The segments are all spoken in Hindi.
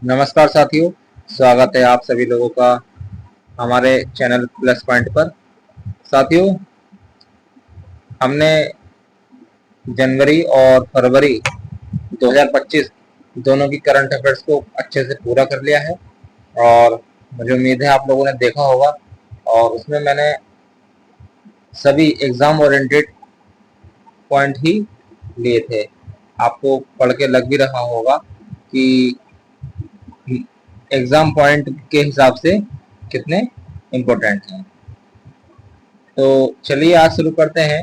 नमस्कार साथियों, स्वागत है आप सभी लोगों का हमारे चैनल प्लस पॉइंट पर। साथियों, हमने जनवरी और फरवरी 2025 दोनों की करंट अफेयर्स को अच्छे से पूरा कर लिया है और मुझे उम्मीद है आप लोगों ने देखा होगा। और उसमें मैंने सभी एग्जाम ओरिएंटेड पॉइंट ही लिए थे। आपको पढ़ के लग भी रहा होगा कि एग्जाम पॉइंट के हिसाब से कितने इम्पोर्टेंट हैं। तो चलिए आज शुरू करते हैं।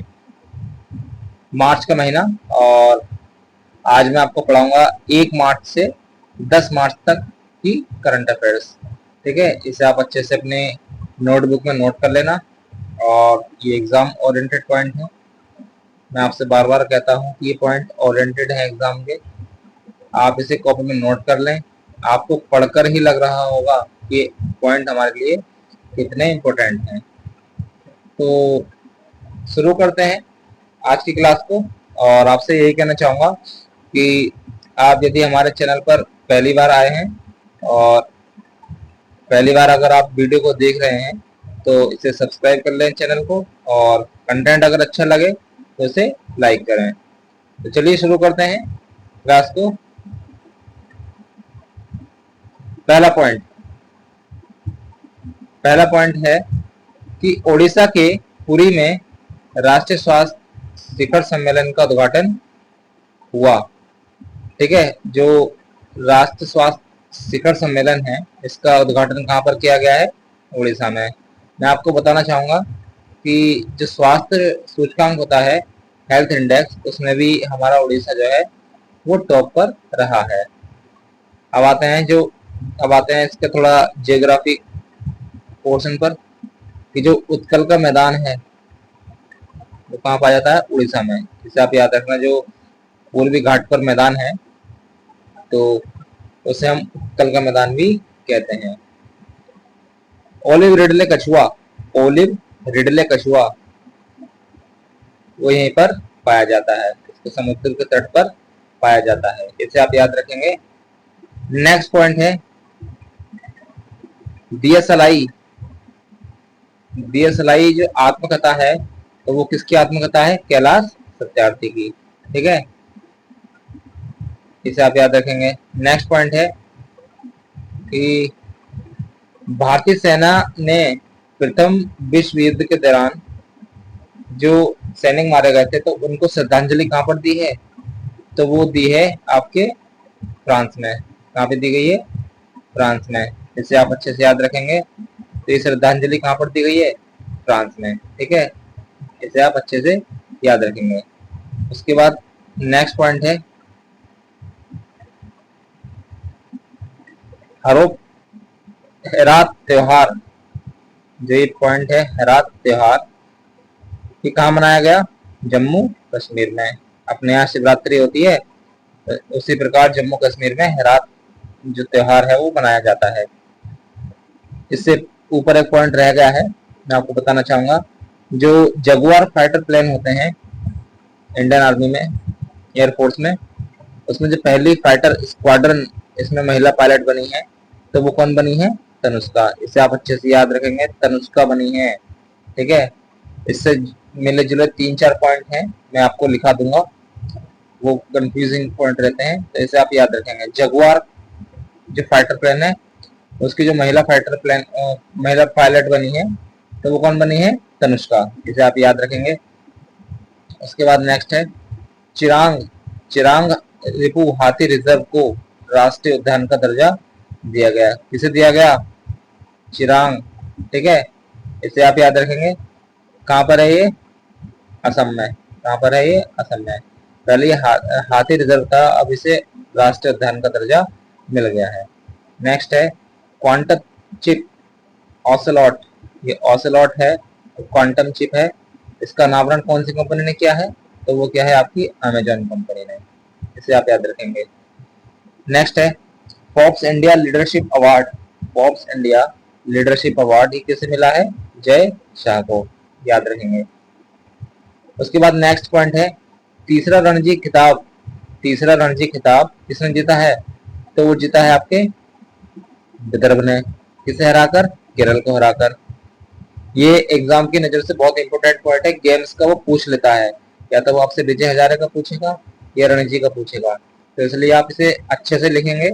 मार्च का महीना, और आज मैं आपको पढ़ाऊंगा 1 मार्च से 10 मार्च तक की करंट अफेयर्स। ठीक है, इसे आप अच्छे से अपने नोटबुक में नोट कर लेना। और ये एग्जाम ओरिएंटेड पॉइंट है। मैं आपसे बार बार कहता हूँ कि ये पॉइंट ओरिएंटेड है एग्जाम के। आप इसे कॉपी में नोट कर लें। आपको पढ़कर ही लग रहा होगा कि पॉइंट हमारे लिए कितने इम्पोर्टेंट हैं। तो शुरू करते हैं आज की क्लास को। और आपसे यही कहना चाहूँगा कि आप यदि हमारे चैनल पर पहली बार आए हैं और पहली बार अगर आप वीडियो को देख रहे हैं तो इसे सब्सक्राइब कर लें चैनल को, और कंटेंट अगर अच्छा लगे तो इसे लाइक करें। तो चलिए शुरू करते हैं क्लास को। पहला पॉइंट है कि ओडिशा के पुरी में राष्ट्रीय स्वास्थ्य शिखर सम्मेलन का उद्घाटन हुआ। ठीक है, जो राष्ट्रीय स्वास्थ्य शिखर सम्मेलन है इसका उद्घाटन कहाँ पर किया गया है? उड़ीसा में। मैं आपको बताना चाहूंगा कि जो स्वास्थ्य सूचकांक होता है, हेल्थ इंडेक्स, उसमें भी हमारा उड़ीसा जो है वो टॉप पर रहा है। अब आते हैं इसके थोड़ा जियोग्राफिक पोर्शन पर, कि जो उत्कल का मैदान है वो कहाँ पाया जाता है? उड़ीसा में। इसे आप याद रखना, जो पूर्वी घाट पर मैदान है तो उसे हम उत्कल का मैदान भी कहते हैं। ओलिव रिडले कछुआ वो यहीं पर पाया जाता है। इसको समुद्र के तट पर पाया जाता है। इसे आप याद रखेंगे। नेक्स्ट पॉइंट है डीएसएलआई। डीएसएलआई जो आत्मकथा है तो वो किसकी आत्मकथा है? कैलाश सत्यार्थी की। ठीक है, इसे आप याद रखेंगे। नेक्स्ट पॉइंट है कि भारतीय सेना ने प्रथम विश्व युद्ध के दौरान जो सैनिक मारे गए थे तो उनको श्रद्धांजलि कहाँ पर दी है? तो वो दी है आपके फ्रांस में। कहाँ पे दी गई है? फ्रांस में। इसे आप अच्छे से याद रखेंगे। तो ये श्रद्धांजलि कहाँ पर दी गई है? फ्रांस में। ठीक है, इसे आप अच्छे से याद रखेंगे। उसके बाद नेक्स्ट पॉइंट है हेरात त्योहार। जो ये पॉइंट है हेरात त्योहार, ये कहाँ मनाया गया? जम्मू कश्मीर में। अपने यहाँ शिवरात्रि होती है, उसी प्रकार जम्मू कश्मीर में हेरात जो त्योहार है वो मनाया जाता है। इससे ऊपर एक पॉइंट रह गया है, मैं आपको बताना चाहूंगा। जो जगुआर फाइटर प्लेन होते हैं इंडियन आर्मी में, एयरफोर्स में, उसमें जो पहली फाइटर स्क्वाड्रन इसमें महिला पायलट बनी है तो वो कौन बनी है? तनुष्का। इसे आप अच्छे से याद रखेंगे, तनुष्का बनी है। ठीक है, इससे मिले जुले 3-4 पॉइंट हैं, मैं आपको लिखा दूंगा, वो कंफ्यूजिंग पॉइंट रहते हैं, तो इसे आप याद रखेंगे। जगुआर जो फाइटर प्लेन है उसकी जो महिला पायलट बनी है तो वो कौन बनी है? तनुष्का। इसे आप याद रखेंगे। उसके बाद नेक्स्ट है चिरांग। चिरांग रिपु हाथी रिजर्व को राष्ट्रीय उद्यान का दर्जा दिया गया। किसे दिया गया? चिरांग। ठीक है, इसे आप याद रखेंगे। कहाँ पर है ये? असम में। कहाँ पर है ये? असम में। पहले ये हाथी रिजर्व था, अब इसे राष्ट्रीय उद्यान का दर्जा मिल गया है। नेक्स्ट है क्वांटम चिप ऑसेलॉट। ये ऑसेलॉट है, क्वांटम चिप है। इसका नामकरण कौन सी कंपनी ने किया है? तो वो क्या है? आपकी अमेजॉन कंपनी ने। इसे आप याद रखेंगे। नेक्स्ट है Forbes India leadership award. Forbes India leadership award ये किसे मिला है? जय शाह को। याद रखेंगे। उसके बाद नेक्स्ट पॉइंट है तीसरा रणजी खिताब। तीसरा रणजी खिताब किसने जीता है? तो वो जीता है आपके विदर्भ ने। किसे हराकर? केरल को हराकर। ये एग्जाम की नजर से बहुत इंपॉर्टेंट पॉइंट है, गेम्स का वो पूछ लेता है, या तो वो आपसे विजय हजारे का पूछेगा या रणजी का पूछेगा, तो इसलिए आप इसे अच्छे से लिखेंगे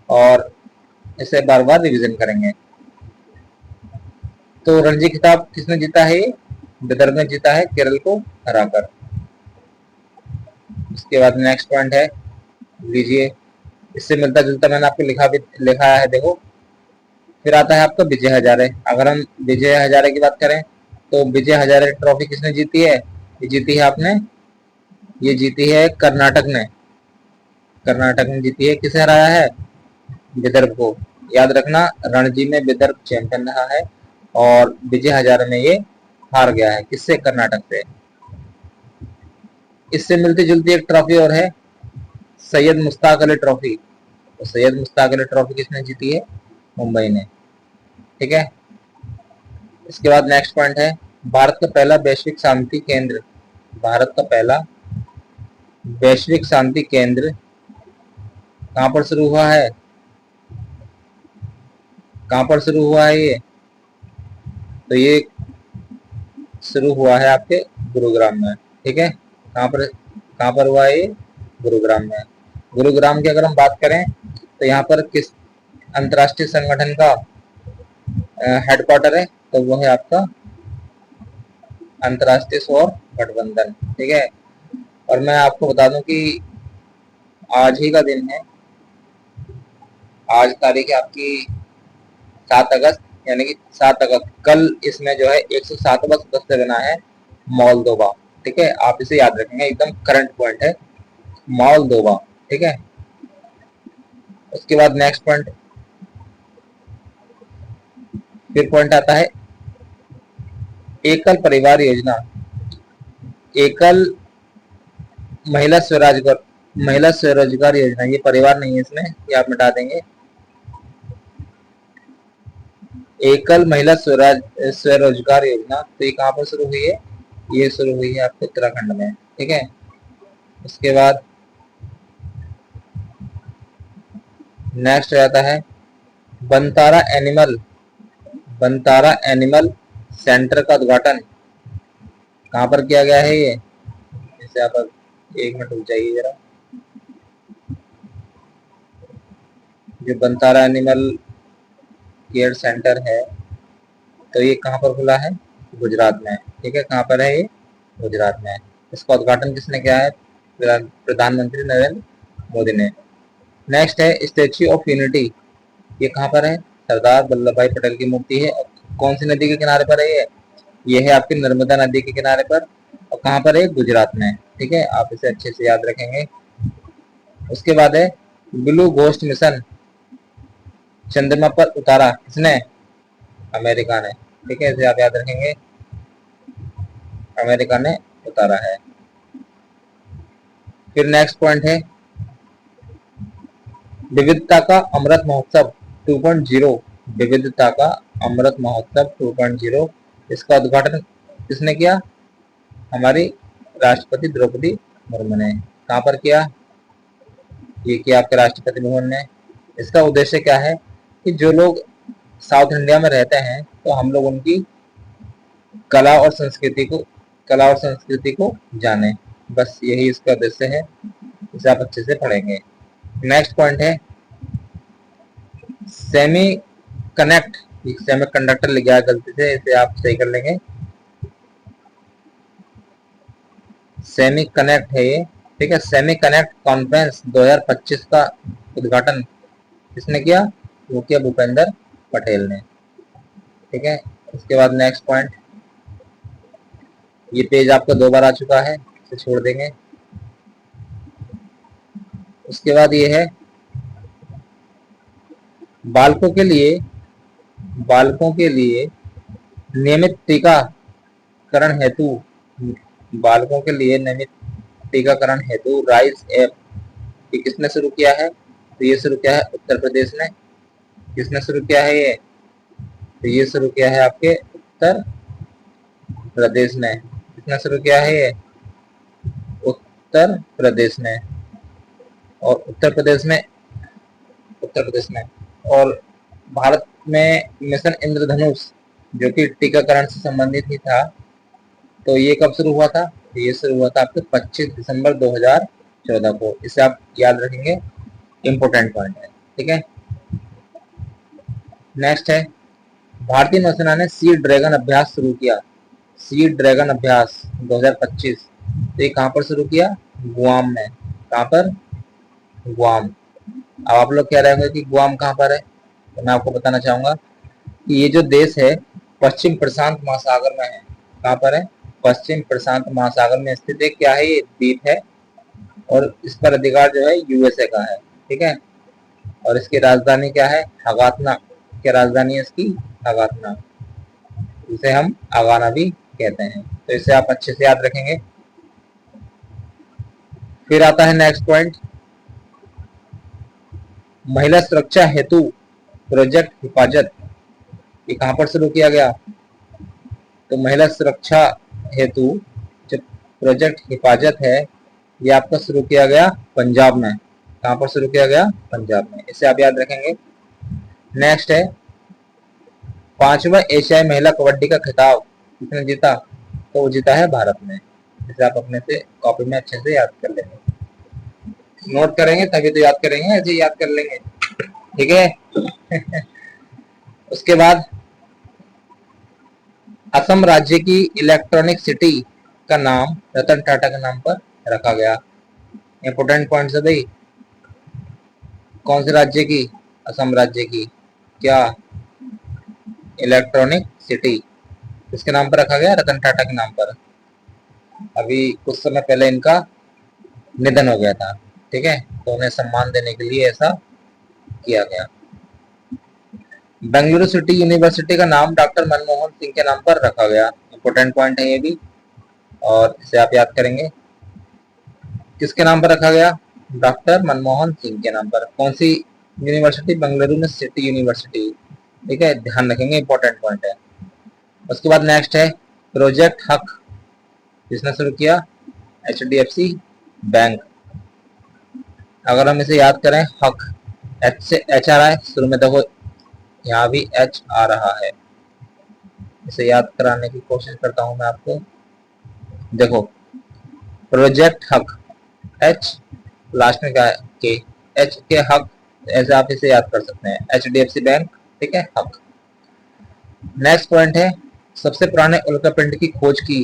और इसे बार बार रिविजन करेंगे। तो रणजी खिताब किसने जीता है? विदर्भ ने जीता है केरल को हराकर। उसके बाद नेक्स्ट पॉइंट है, लीजिए, इससे मिलता जुलता मैंने आपको लिखा है, देखो। फिर आता है आपका विजय हजारे। अगर हम विजय हजारे की बात करें तो विजय हजारे ट्रॉफी किसने जीती है? ये जीती है आपने, ये जीती है कर्नाटक ने। कर्नाटक ने जीती है। किसे हराया है? विदर्भ को। याद रखना, रणजी में विदर्भ चैंपियन रहा है और विजय हजारे में ये हार गया है। किससे? कर्नाटक से। इससे मिलती जुलती एक ट्रॉफी और है, सैयद मुश्ताक अली ट्रॉफी। तो सैयद मुश्ताक अली ट्रॉफी किसने जीती है? मुंबई ने। ठीक है। इसके बाद नेक्स्ट पॉइंट है, भारत का पहला वैश्विक शांति केंद्र। भारत का पहला वैश्विक शांति केंद्र कहां पर शुरू हुआ है? कहां पर शुरू हुआ है ये? तो ये शुरू हुआ है आपके गुरुग्राम में। ठीक है। कहां पर हुआ है ये? गुरुग्राम में। गुरुग्राम की अगर हम बात करें तो यहाँ पर किस अंतर्राष्ट्रीय संगठन का हेडक्वार्टर है? तो वो है आपका अंतर्राष्ट्रीय सौर गठबंधन। ठीक है। और मैं आपको बता दूं कि आज ही का दिन है, आज तारीख है आपकी 7 अगस्त, यानी कि 7 अगस्त कल इसमें जो है 107वां सदस्य बना है मोल्दोवा। ठीक है, आप इसे याद रखेंगे, एकदम करंट पॉइंट है मोल्दोवा। ठीक है। उसके बाद नेक्स्ट पॉइंट, फिर पॉइंट आता है एकल परिवार योजना। एकल महिला स्वरोजगार योजना, ये परिवार नहीं है इसमें, ये आप मिटा देंगे। एकल महिला स्वरोजगार योजना, तो ये कहां पर शुरू हुई है? ये शुरू हुई है आपको उत्तराखंड में। ठीक है। उसके बाद नेक्स्ट आता है बनतारा एनिमल सेंटर का उद्घाटन कहां पर किया गया है? ये जैसे आप 1 मिनट रुक जाइए जरा। जो बनतारा एनिमल केयर सेंटर है, तो ये कहां पर खुला है? गुजरात में। ठीक है। कहां पर है ये? गुजरात में। इसका उद्घाटन किसने किया है? प्रधानमंत्री नरेंद्र मोदी ने। नेक्स्ट है स्टेच्यू ऑफ यूनिटी, ये कहां पर है? सरदार वल्लभ भाई पटेल की मूर्ति है। कौन सी नदी के किनारे पर है ये है आपकी नर्मदा नदी के किनारे पर। और कहां पर है? गुजरात में। ठीक है, आप इसे अच्छे से याद रखेंगे। उसके बाद है ब्लू घोस्ट मिशन, चंद्रमा पर उतारा किसने? अमेरिका ने। ठीक है, इसे आप याद रखेंगे, अमेरिका ने उतारा है। फिर नेक्स्ट पॉइंट है विविधता का अमृत महोत्सव 2.0। विविधता का अमृत महोत्सव 2.0, इसका उद्घाटन किसने किया? हमारी राष्ट्रपति द्रौपदी मुर्मू ने। कहां पर किया? ये किया आपके राष्ट्रपति भवन ने। इसका उद्देश्य क्या है कि जो लोग साउथ इंडिया में रहते हैं तो हम लोग उनकी कला और संस्कृति को जाने, बस यही इसका उद्देश्य है। इसे आप अच्छे से पढ़ेंगे। नेक्स्ट पॉइंट है सेमी कनेक्ट, सेमी कंडक्टर लिख गया गलती से, इसे आप सही कर लेंगे। सेमी कनेक्ट है ये। ठीक है। सेमी कनेक्ट कॉन्फ्रेंस 2025 का उद्घाटन किसने किया? वो किया भूपेंद्र पटेल ने। ठीक है। उसके बाद नेक्स्ट पॉइंट, ये पेज आपका 2 बार आ चुका है, इसे छोड़ देंगे। उसके बाद ये है बालकों के लिए नियमित टीकाकरण हेतु राइज ऐप, ये किसने शुरू किया है? तो ये शुरू किया है उत्तर प्रदेश ने। किसने शुरू किया है ये? तो ये शुरू किया है आपके उत्तर प्रदेश ने। किसने शुरू किया है ये? उत्तर प्रदेश ने। और उत्तर प्रदेश में और भारत में मिशन इंद्रधनुष जो कि टीकाकरण से संबंधित ही था, तो ये कब शुरू हुआ था? ये शुरू हुआ था आपके 25 दिसंबर 2014 को। इसे आप याद रखेंगे, इंपोर्टेंट पॉइंट है। ठीक है, नेक्स्ट है, भारतीय नौसेना ने सी ड्रैगन अभ्यास शुरू किया। सी ड्रैगन अभ्यास 2025, तो ये कहाँ पर शुरू किया? गुआम में। कहाँ पर? गुआम। अब आप लोग कह रहे होंगे कि गुआम कहाँ पर है, तो मैं आपको बताना चाहूंगा कि ये जो देश है पश्चिम प्रशांत महासागर में है। कहाँ पर है? पश्चिम प्रशांत महासागर में स्थित है। क्या है? ये द्वीप है और इस पर अधिकार जो है यूएसए का है। ठीक है, और इसकी राजधानी क्या है? हगातना। क्या राजधानी है इसकी? हगातना, जिसे हम अगाना भी कहते हैं। तो इसे आप अच्छे से याद रखेंगे। फिर आता है नेक्स्ट पॉइंट, महिला सुरक्षा हेतु प्रोजेक्ट हिफाजत, ये कहां पर शुरू किया गया? तो महिला सुरक्षा हेतु जो प्रोजेक्ट हिफाजत है, ये आपका शुरू किया गया पंजाब में। कहां पर शुरू किया गया? पंजाब में। इसे आप याद रखेंगे। नेक्स्ट है, 5वां एशियाई महिला कबड्डी का खिताब किसने जीता? तो वो जीता है भारत ने। इसे आप अपने से कॉपी में अच्छे से याद कर लेंगे, नोट करेंगे तभी तो याद करेंगे, ऐसे याद कर लेंगे। ठीक है। उसके बाद असम राज्य की इलेक्ट्रॉनिक सिटी का नाम रतन टाटा के नाम पर रखा गया। इंपोर्टेंट पॉइंट है भाई, कौन से राज्य की? असम राज्य की। क्या? इलेक्ट्रॉनिक सिटी किसके नाम पर रखा गया? रतन टाटा के नाम पर। अभी कुछ समय पहले इनका निधन हो गया था। ठीक है, तो उन्हें सम्मान देने के लिए ऐसा किया गया। बेंगलुरु सिटी यूनिवर्सिटी का नाम डॉक्टर मनमोहन सिंह के नाम पर रखा गया। इंपोर्टेंट पॉइंट है ये भी, और इसे आप याद करेंगे। किसके नाम पर रखा गया? डॉक्टर मनमोहन सिंह के नाम पर। कौन सी यूनिवर्सिटी? बेंगलुरु में सिटी यूनिवर्सिटी। ठीक है, ध्यान रखेंगे, इंपॉर्टेंट पॉइंट है। उसके बाद नेक्स्ट है प्रोजेक्ट हक, किसने शुरू किया? HDFC bank. अगर हम इसे याद करें, हक, एच से एच आ रहा है शुरू में, देखो यहाँ भी एच आ रहा है। इसे याद कराने की कोशिश करता हूं मैं आपको। देखो, प्रोजेक्ट हक, एच लास्ट में क्या है? के। एच के हक, ऐसे आप इसे याद कर सकते हैं, HDFC बैंक। ठीक है, हक। नेक्स्ट पॉइंट है, सबसे पुराने उल्कापिंड की खोज की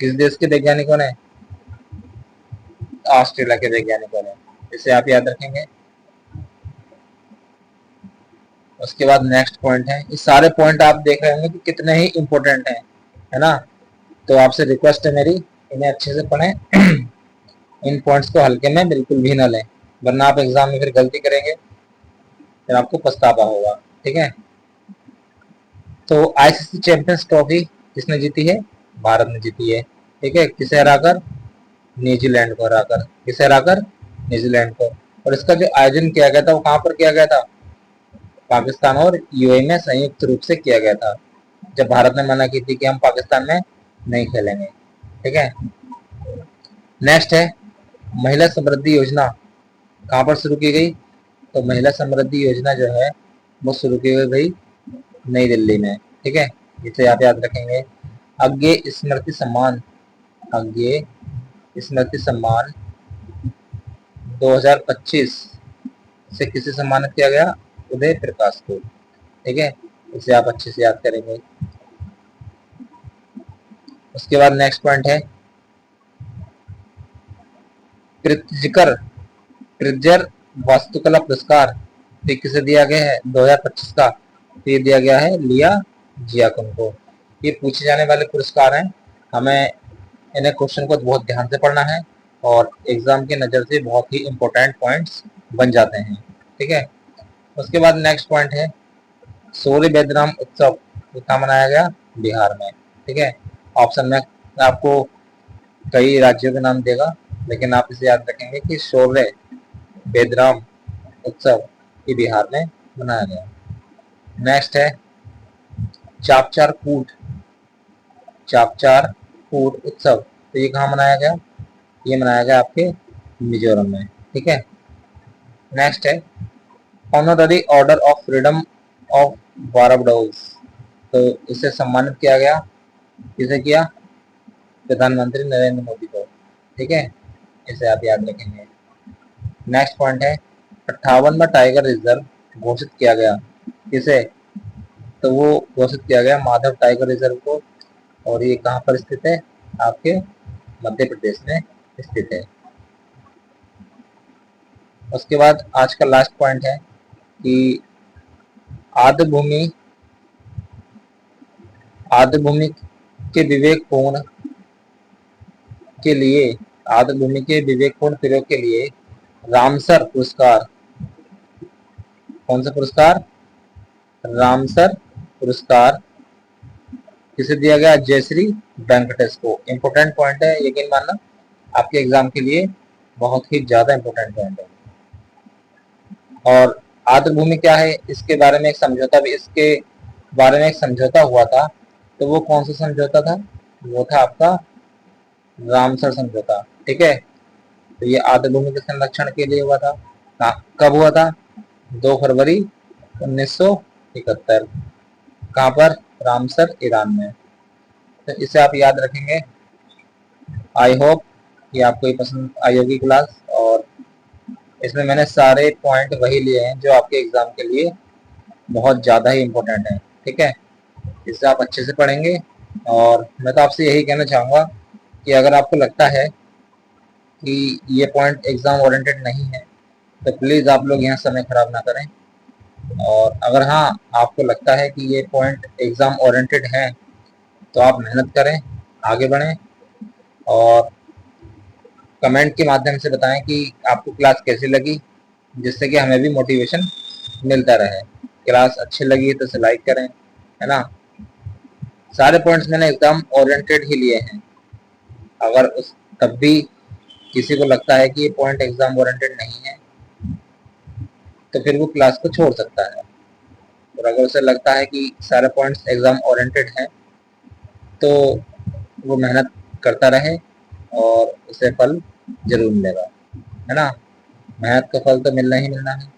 किस देश के वैज्ञानिकों ने? ऑस्ट्रेलिया के वैज्ञानिकों ने। इसे आप याद रखेंगे। उसके बाद नेक्स्ट पॉइंट है, ये सारे पॉइंट आप देख रहे होंगे कि कितने ही इंपॉर्टेंट हैं, है ना? तो आपसे रिक्वेस्ट है मेरी, इन्हें अच्छे से पढ़ें। इन पॉइंट्स को हल्के में बिल्कुल भी ना लें, वरना आप एग्जाम में फिर गलती करेंगे, फिर आपको पछतावा होगा। ठीक है, तो ICC चैंपियंस ट्रॉफी किसने जीती है? भारत ने जीती है। ठीक है, किसे हराकर? न्यूजीलैंड को हराकर। किसे हराकर? न्यूजीलैंड को। और इसका जो आयोजन किया गया था वो कहाँ पर किया गया था? पाकिस्तान और UAE में संयुक्त रूप से किया गया था, जब भारत ने मना की थी कि हम पाकिस्तान में नहीं खेलेंगे। ठीक है, नेक्स्ट है महिला समृद्धि योजना, कहाँ पर शुरू की गई? तो महिला समृद्धि योजना जो है वो शुरू की गई नई दिल्ली में। ठीक है, इसे आप याद रखेंगे। अज्ञे स्मृति सम्मान, अज्ञे स्मृति सम्मान 2025 से किसे सम्मानित किया गया? उदय प्रकाश को। ठीक है, इसे आप अच्छे से याद करेंगे। उसके बाद नेक्स्ट पॉइंट है प्रित्जकर प्रिज्जर वास्तुकला पुरस्कार, ये किसे दिया गया है 2025 का? तो ये दिया गया है लिया जियाकुन को। ये पूछे जाने वाले पुरस्कार हैं, हमें इन्हें क्वेश्चन को बहुत ध्यान से पढ़ना है और एग्जाम की नज़र से बहुत ही इंपॉर्टेंट पॉइंट्स बन जाते हैं। ठीक है, उसके बाद नेक्स्ट पॉइंट है सूर्य बेदराम उत्सव, ये कहाँ मनाया गया? बिहार में। ठीक है, ऑप्शन में आपको कई राज्यों के नाम देगा, लेकिन आप इसे याद रखेंगे कि शौर्य बेदराम उत्सव ये बिहार में मनाया गया। नेक्स्ट है चापचार कूट, चापचार कूट उत्सव, तो ये कहाँ मनाया गया? ये मनाया गया आपके मिजोरम में। ठीक है, नेक्स्ट है honorary order of freedom of Barbados, तो इसे सम्मानित किया गया, किसे किया? प्रधानमंत्री नरेंद्र मोदी को। ठीक है, इसे आप याद रखेंगे। नेक्स्ट पॉइंट है 58वां टाइगर रिजर्व घोषित किया गया, किसे? तो वो घोषित किया गया माधव टाइगर रिजर्व को, और ये कहाँ पर स्थित है? आपके मध्य प्रदेश में स्थित है। उसके बाद आज का लास्ट पॉइंट है कि आद्र भूमि के विवेकपूर्ण के लिए आद्र भूमि के विवेकपूर्ण प्रयोग के लिए रामसर पुरस्कार, कौन सा पुरस्कार? रामसर पुरस्कार किसे दिया गया? जयश्री वेंकटेश को। इंपोर्टेंट पॉइंट है, यकीन मानना आपके एग्जाम के लिए बहुत ही ज्यादा इंपोर्टेंट पॉइंट है। और आर्द्र भूमि क्या है, इसके बारे में एक समझौता हुआ था, तो वो कौन सा समझौता था? वो था आपका रामसर समझौता। ठीक है, तो ये आर्द्र भूमि के संरक्षण के लिए हुआ था। कब हुआ था? 2 फरवरी 1971। कहाँ पर? रामसर, ईरान में। तो इसे आप याद रखेंगे। आई होप कि आपको ये पसंद आई होगी क्लास, और इसमें मैंने सारे पॉइंट वही लिए हैं जो आपके एग्जाम के लिए बहुत ज़्यादा ही इम्पोर्टेंट है। ठीक है, इससे आप अच्छे से पढ़ेंगे। और मैं तो आपसे यही कहना चाहूँगा कि अगर आपको लगता है कि ये पॉइंट एग्ज़ाम ओरिएंटेड नहीं है, तो प्लीज़ आप लोग यहाँ समय खराब ना करें। और अगर हाँ, आपको लगता है कि ये पॉइंट एग्ज़ाम ओरिएंटेड है, तो आप मेहनत करें, आगे बढ़ें, और कमेंट के माध्यम से बताएं कि आपको क्लास कैसी लगी, जिससे कि हमें भी मोटिवेशन मिलता रहे। क्लास अच्छी लगी है तो इसे लाइक करें, है ना। सारे पॉइंट्स मैंने एकदम ओरिएंटेड ही लिए हैं। अगर उस तब भी किसी को लगता है कि ये पॉइंट एग्जाम ओरिएंटेड नहीं है, तो फिर वो क्लास को छोड़ सकता है। और अगर उसे लगता है कि सारे पॉइंट्स एग्जाम ओरिएंटेड हैं, तो वो मेहनत करता रहे और उसे फल जरूर मिलेगा, है ना। मेहनत का फल तो मिलना ही मिलना है।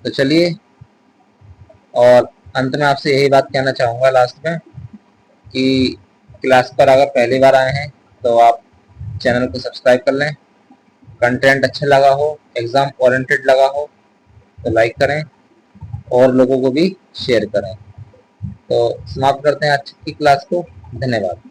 तो चलिए, और अंत में आपसे यही बात कहना चाहूँगा लास्ट में कि क्लास पर अगर पहली बार आए हैं तो आप चैनल को सब्सक्राइब कर लें। कंटेंट अच्छा लगा हो, एग्ज़ाम ओरिएंटेड लगा हो, तो लाइक करें और लोगों को भी शेयर करें। तो समाप्त करते हैं आज की क्लास को। धन्यवाद।